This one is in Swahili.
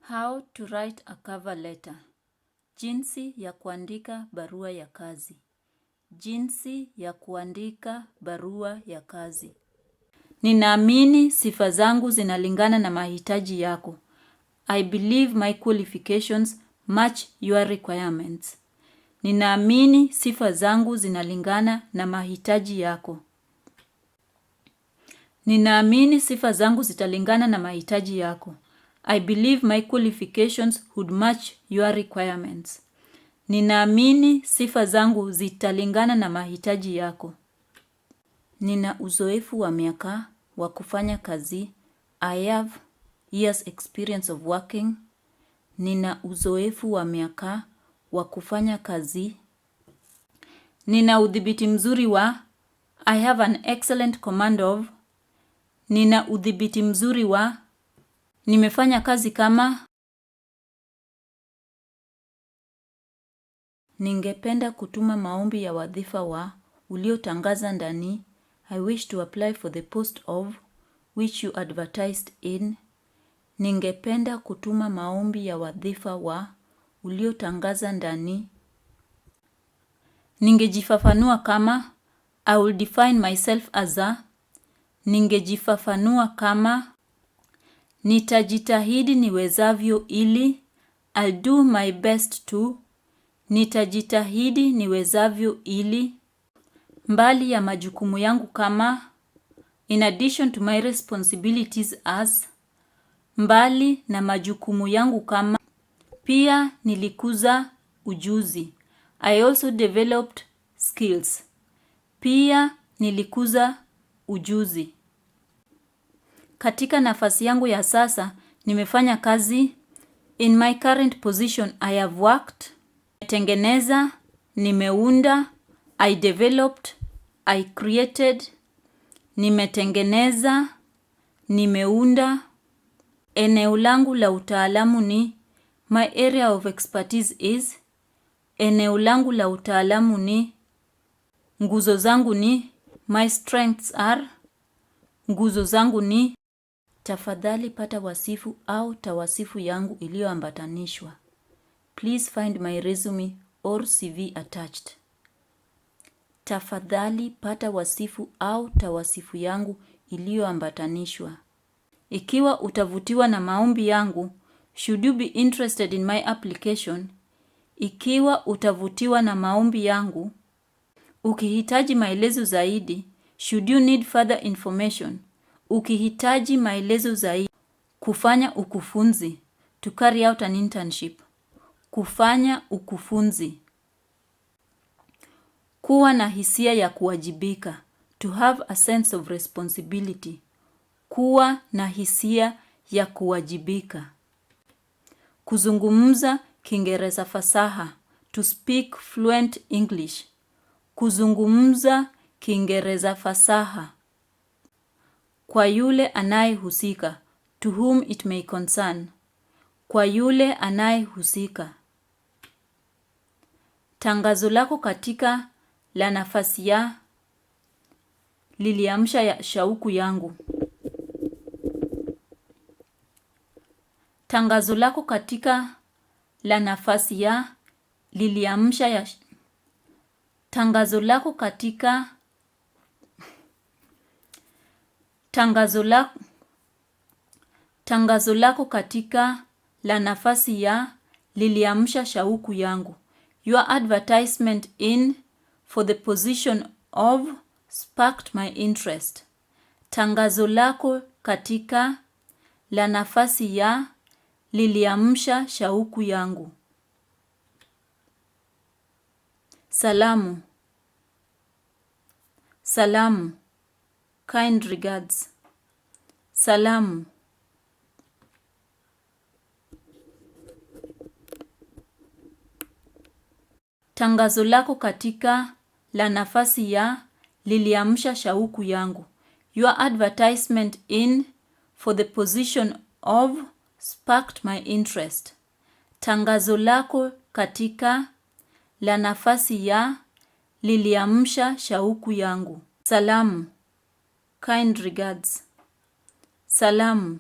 How to write a cover letter. Jinsi ya kuandika barua ya kazi. Jinsi ya kuandika barua ya kazi. Ninaamini sifa zangu zinalingana na mahitaji yako. I believe my qualifications match your requirements. Ninaamini sifa zangu zinalingana na mahitaji yako. Ninaamini sifa zangu zitalingana na mahitaji yako. I believe my qualifications would match your requirements. Ninaamini sifa zangu zitalingana na mahitaji yako. Nina uzoefu wa miaka wa kufanya kazi. I have years experience of working. Nina uzoefu wa miaka wa kufanya kazi. Nina udhibiti mzuri wa. I have an excellent command of. Nina udhibiti mzuri wa. Nimefanya kazi kama. Ningependa kutuma maombi ya wadhifa wa uliotangaza ndani. I wish to apply for the post of which you advertised in. Ningependa kutuma maombi ya wadhifa wa uliotangaza ndani. Ningejifafanua kama. I will define myself as a. Ningejifafanua kama. Nitajitahidi niwezavyo ili. I'll do my best to. Nitajitahidi niwezavyo ili. Mbali ya majukumu yangu kama. In addition to my responsibilities as. Mbali na majukumu yangu kama. Pia nilikuza ujuzi. I also developed skills. Pia nilikuza ujuzi. Katika nafasi yangu ya sasa, nimefanya kazi. In my current position, I have worked. Nimetengeneza, nimeunda, I developed, I created. Nimetengeneza, nimeunda. Eneo langu la utaalamu ni. My area of expertise is. Eneo langu la utaalamu ni. Nguzo zangu ni. My strengths are. Nguzo zangu ni. Tafadhali pata wasifu au tawasifu yangu iliyoambatanishwa. Please find my resume or CV attached. Tafadhali pata wasifu au tawasifu yangu iliyoambatanishwa. Ikiwa utavutiwa na maombi yangu, should you be interested in my application? Ikiwa utavutiwa na maombi yangu, ukihitaji maelezo zaidi, should you need further information? Ukihitaji maelezo zaidi, kufanya ukufunzi, to carry out an internship. Kufanya ukufunzi. Kuwa na hisia ya kuwajibika, to have a sense of responsibility. Kuwa na hisia ya kuwajibika. Kuzungumza Kiingereza fasaha, to speak fluent English. Kuzungumza Kiingereza fasaha. Kwa yule anayehusika, to whom it may concern. Kwa yule anayehusika. Tangazo lako katika la nafasi ya liliamsha ya shauku yangu. Tangazo lako katika la nafasi ya liliamsha ya. Tangazo lako katika. Tangazo lako katika la nafasi ya liliamsha shauku yangu. Your advertisement in for the position of sparked my interest. Tangazo lako katika la nafasi ya liliamsha shauku yangu. Salamu. Salamu. Kind regards. Salamu. Tangazo lako katika la nafasi ya liliamsha shauku yangu. Your advertisement in for the position of sparked my interest. Tangazo lako katika la nafasi ya liliamsha shauku yangu. Salamu. Kind regards. Salamu.